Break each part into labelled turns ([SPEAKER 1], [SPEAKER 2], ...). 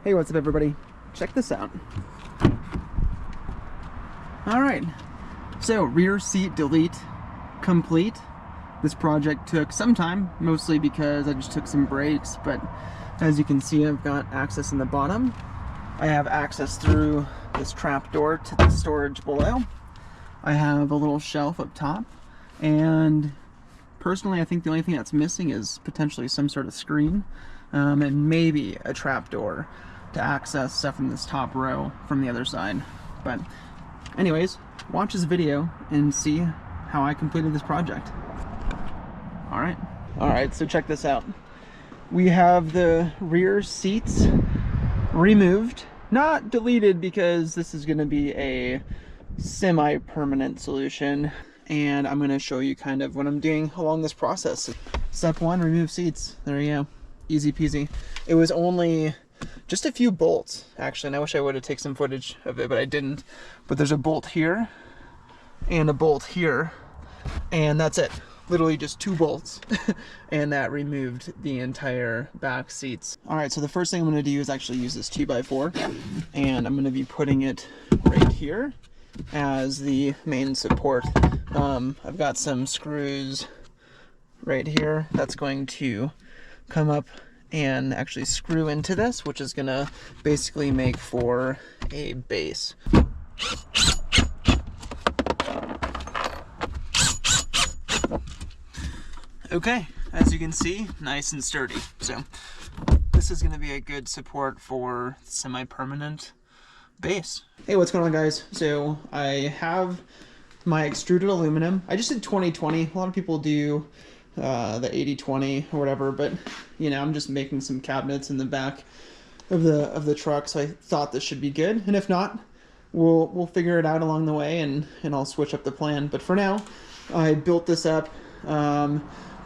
[SPEAKER 1] Hey, what's up everybody? Check this out. Alright, so rear seat delete complete. This project took some time, mostly because I just took some breaks, but as you can see, I've got access in the bottom. I have access through this trap door to the storage below. I have a little shelf up top, and personally I think the only thing that's missing is potentially some sort of screen, and maybe a trap door to access stuff in this top row from the other side. But anyways, watch this video and see how I completed this project. Alright, so check this out. We have the rear seats removed, not deleted, because this is going to be a semi-permanent solution, and I'm going to show you kind of what I'm doing along this process. Step one, remove seats. There you go. Easy peasy. It was only just a few bolts, actually, and I wish I would have taken some footage of it, but I didn't. But there's a bolt here and a bolt here, and that's it. Literally just 2 bolts, and that removed the entire back seats. Alright, so the first thing I'm going to do is actually use this 2x4, and I'm going to be putting it right here as the main support. I've got some screws right here that's going to come up and actually screw into this, which is going to basically make for a base. Okay, as you can see, nice and sturdy. So this is going to be a good support for semi-permanent base. Hey, what's going on, guys? So I have my extruded aluminum. I just did 20-20. A lot of people do the 80-20 or whatever, but you know, I'm just making some cabinets in the back of the truck, so I thought this should be good. And if not, we'll figure it out along the way, and I'll switch up the plan. But for now, I built this up.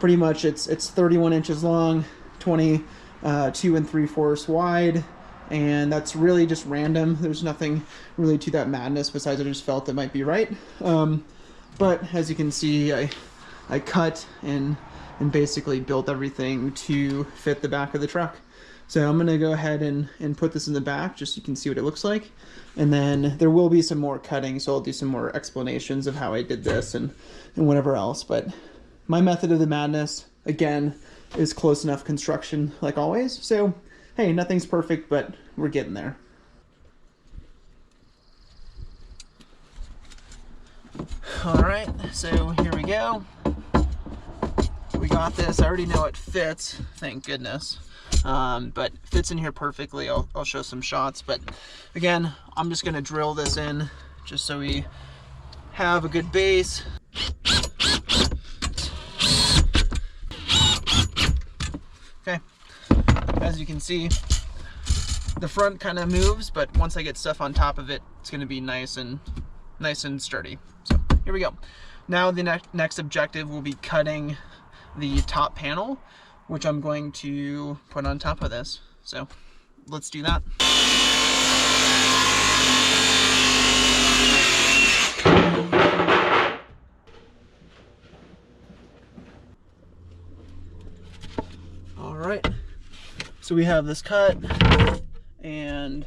[SPEAKER 1] Pretty much it's 31 inches long, 22 3/4 wide, and that's really just random. There's nothing really to that madness besides I just felt it might be right. But as you can see, I cut and basically built everything to fit the back of the truck. So I'm gonna go ahead and put this in the back just so you can see what it looks like. And then there will be some more cutting, so I'll do some more explanations of how I did this and whatever else. But my method of the madness, again, is close enough construction like always. So hey, nothing's perfect, but we're getting there. Alright, so here we go. We got this. I already know it fits, thank goodness. But fits in here perfectly. I'll show some shots, but again, I'm just going to drill this in just so we have a good base. Okay, as you can see, the front kind of moves, but once I get stuff on top of it, it's going to be nice and sturdy. So here we go. Now the next objective will be cutting the top panel, which I'm going to put on top of this. So let's do that. All right, so we have this cut, and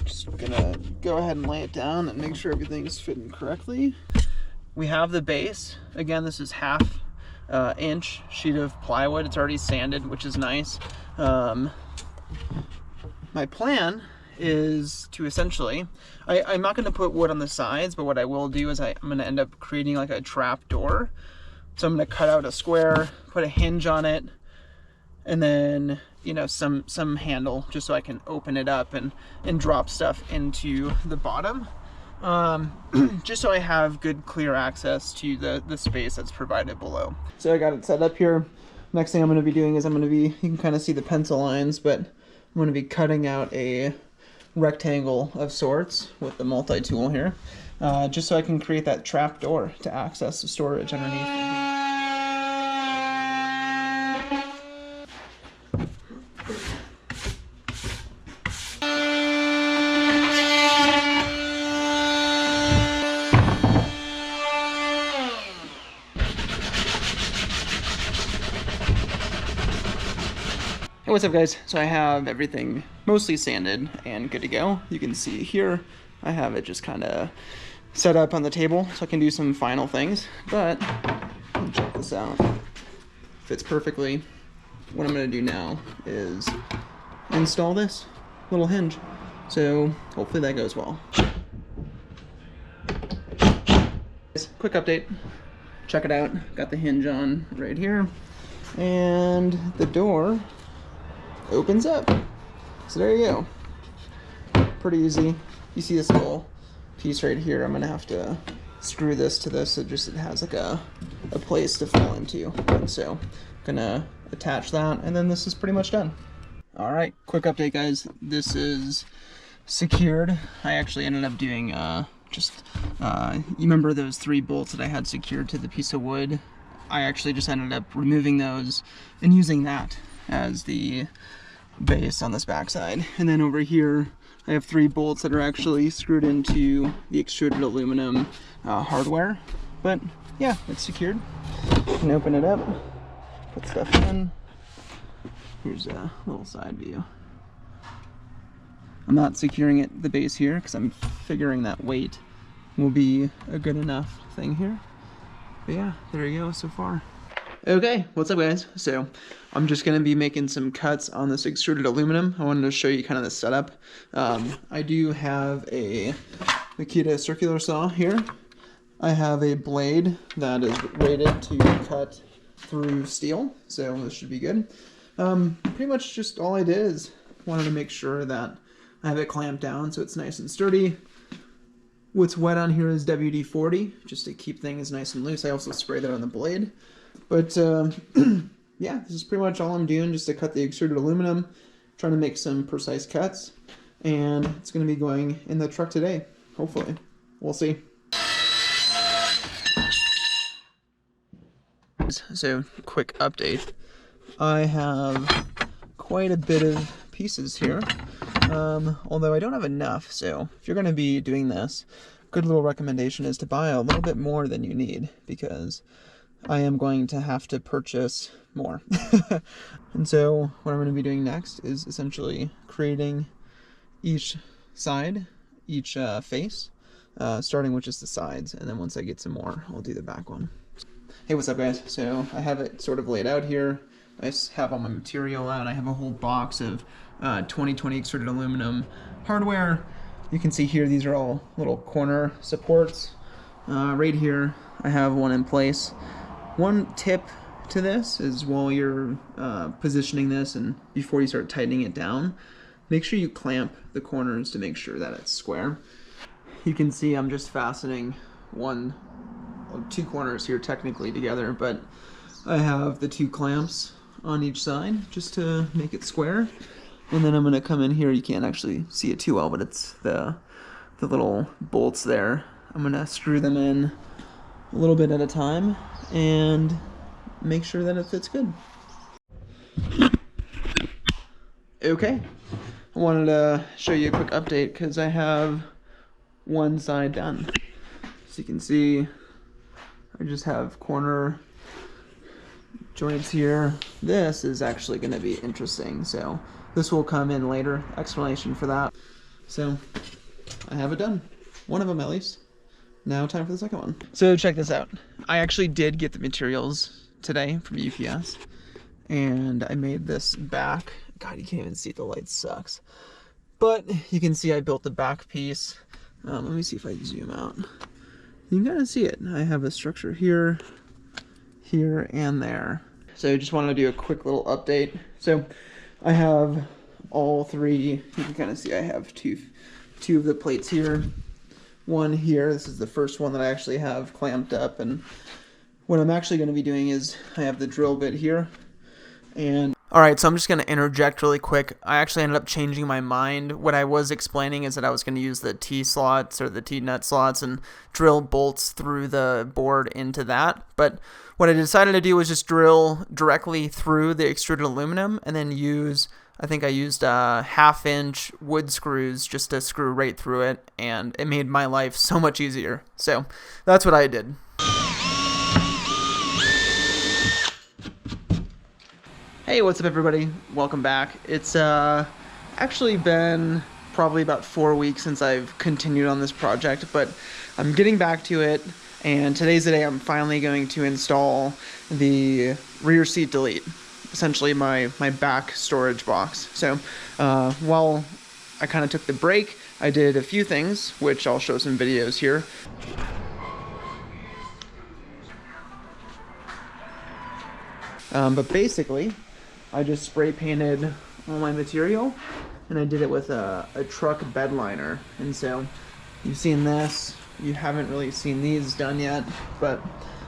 [SPEAKER 1] just gonna go ahead and lay it down and make sure everything's fitting correctly. We have the base. Again, this is half inch sheet of plywood. It's already sanded, which is nice. My plan is to essentially, I'm not going to put wood on the sides, but what I will do is I'm going to end up creating like a trap door. So I'm going to cut out a square, put a hinge on it, and then, you know, some handle just so I can open it up and drop stuff into the bottom. Just so I have good clear access to the space that's provided below. So I got it set up here. Next thing I'm going to be doing is you can kind of see the pencil lines, but I'm going to be cutting out a rectangle of sorts with the multi-tool here, just so I can create that trap door to access the storage underneath. Hey, what's up guys? So I have everything mostly sanded and good to go. You can see here, I have it just kind of set up on the table so I can do some final things, but check this out. Fits perfectly. What I'm going to do now is install this little hinge. So hopefully that goes well. Quick update. Check it out. Got the hinge on right here. And the door opens up. So there you go. Pretty easy. You see this little piece right here. I'm going to have to screw this to this so it has like a place to fall into. So I'm going to attach that, and then this is pretty much done. All right, quick update guys. This is secured. I actually ended up doing you remember those 3 bolts that I had secured to the piece of wood? I actually just ended up removing those and using that as the base on this backside. And then over here I have 3 bolts that are actually screwed into the extruded aluminum hardware. But yeah, it's secured. You can open it up, put stuff in. Here's a little side view. I'm not securing it the base here because I'm figuring that weight will be a good enough thing here. But yeah, there you go so far. Okay, what's up guys? So I'm just gonna be making some cuts on this extruded aluminum. I wanted to show you kind of the setup. I do have a Makita circular saw here. I have a blade that is rated to cut through steel, so this should be good. Pretty much just all I did is wanted to make sure that I have it clamped down so it's nice and sturdy. What's wet on here is WD-40, just to keep things nice and loose. I also spray that on the blade. But yeah, this is pretty much all I'm doing, just to cut the extruded aluminum, trying to make some precise cuts. And it's going to be going in the truck today, hopefully. We'll see. So, quick update. I have quite a bit of pieces here. Although I don't have enough, so if you're going to be doing this, good little recommendation is to buy a little bit more than you need, because I am going to have to purchase more. And so what I'm going to be doing next is essentially creating each side, each face, starting with just the sides, and then once I get some more, I'll do the back one. Hey, what's up guys? So I have it sort of laid out here. I just have all my material out. I have a whole box of 2020 extruded aluminum hardware. You can see here, these are all little corner supports. Right here, I have one in place. One tip to this is while you're positioning this and before you start tightening it down, make sure you clamp the corners to make sure that it's square. You can see I'm just fastening 2 corners here technically together, but I have the 2 clamps on each side just to make it square. And then I'm going to come in here. You can't actually see it too well, but it's the little bolts there. I'm going to screw them in a little bit at a time and make sure that it fits good. Okay, I wanted to show you a quick update because I have one side done. So you can see I just have corner joints here. This is actually going to be interesting, so this will come in later, explanation for that. So I have it done, one of them at least. Now time for the second one. So check this out. I actually did get the materials today from UPS, and I made this back. God, you can't even see it, the light sucks. But you can see I built the back piece. Let me see if I zoom out. You can kind of see it. I have a structure here, here, and there. So I just wanted to do a quick little update. So I have all 3, you can kind of see I have two of the plates here. One here, this is the first one that I actually have clamped up, and what I'm actually going to be doing is I have the drill bit here. And alright, so I'm just going to interject really quick. I actually ended up changing my mind. What I was explaining is that I was going to use the T-slots or the T-nut slots and drill bolts through the board into that. But what I decided to do was just drill directly through the extruded aluminum and then use, I think I used 1/2-inch wood screws just to screw right through it, and it made my life so much easier. So that's what I did. Hey, what's up everybody? Welcome back. It's actually been probably about 4 weeks since I've continued on this project, but I'm getting back to it, and today's the day I'm finally going to install the rear seat delete, essentially my back storage box. So while I kind of took the break, I did a few things, which I'll show some videos here. But basically, I just spray painted all my material, and I did it with a truck bed liner. And so you've seen this, you haven't really seen these done yet, but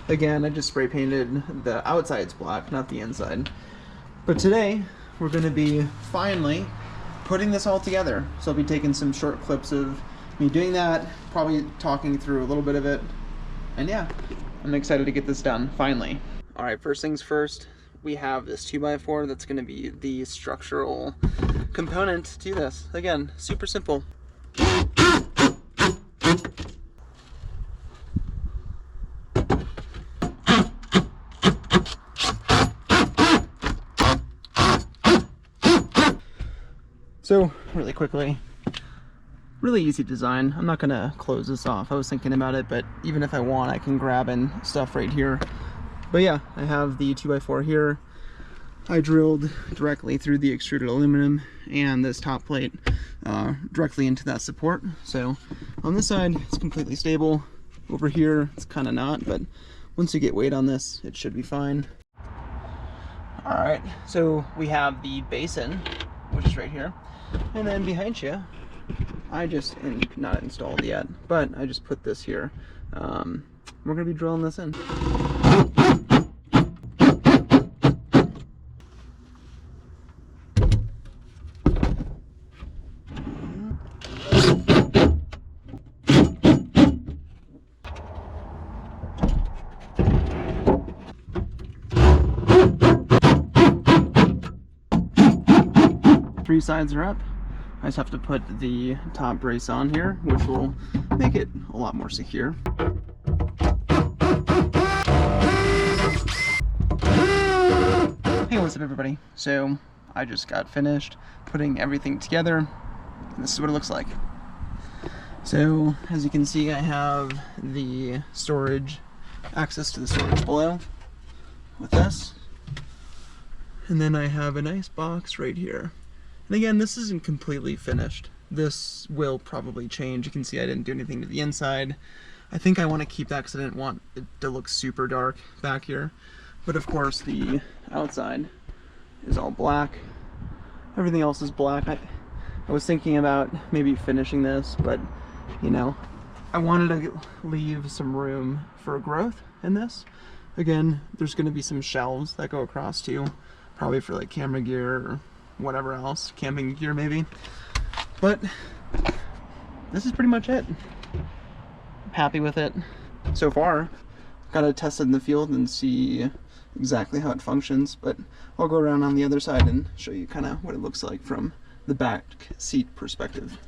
[SPEAKER 1] again, I just spray painted the outsides black, not the inside. But today, we're going to be finally putting this all together. So I'll be taking some short clips of me doing that, probably talking through a little bit of it, and yeah, I'm excited to get this done, finally. All right, first things first, we have this 2x4 that's going to be the structural component to this. Again, super simple. So, really quickly, really easy design. I'm not going to close this off. I was thinking about it, but even if I want, I can grab in stuff right here. But yeah, I have the 2x4 here. I drilled directly through the extruded aluminum and this top plate directly into that support. So on this side, it's completely stable. Over here, it's kind of not, but once you get weight on this, it should be fine. All right, so we have the basin, which is right here. And then behind you, I just, not installed yet, but I just put this here. We're gonna be drilling this in. 3 sides are up. I just have to put the top brace on here, which will make it a lot more secure. Hey, what's up everybody? So I just got finished putting everything together, and this is what it looks like. So as you can see, I have the storage, access to the storage below with this, and then I have a nice box right here. And again, this isn't completely finished. This will probably change. You can see I didn't do anything to the inside. I think I want to keep that because I didn't want it to look super dark back here. But of course the outside is all black. Everything else is black. I was thinking about maybe finishing this, but you know, I wanted to leave some room for growth in this. Again, there's going to be some shelves that go across too, probably for like camera gear or whatever else, camping gear maybe. But this is pretty much it. I'm happy with it so far. Gotta test it in the field and see exactly how it functions, but I'll go around on the other side and show you kind of what it looks like from the back seat perspective.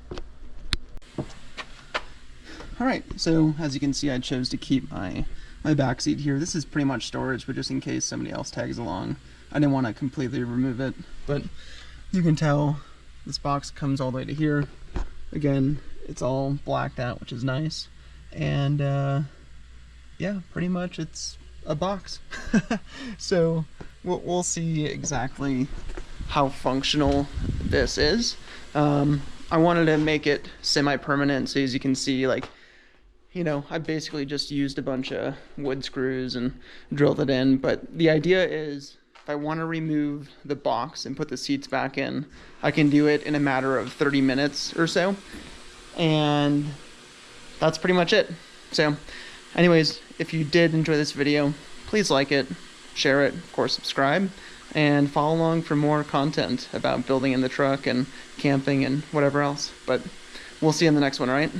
[SPEAKER 1] Alright, so as you can see, I chose to keep my back seat here. This is pretty much storage, but just in case somebody else tags along, I didn't want to completely remove it. But you can tell this box comes all the way to here. Again, it's all blacked out, which is nice. And yeah, pretty much it's a box. So we'll see exactly how functional this is. I wanted to make it semi-permanent, so as you can see, like, you know, I basically just used a bunch of wood screws and drilled it in. But the idea is, if I want to remove the box and put the seats back in, I can do it in a matter of 30 minutes or so. And that's pretty much it. So anyways, if you did enjoy this video, please like it, share it, of course subscribe, and follow along for more content about building in the truck and camping and whatever else. But we'll see you in the next one, alright?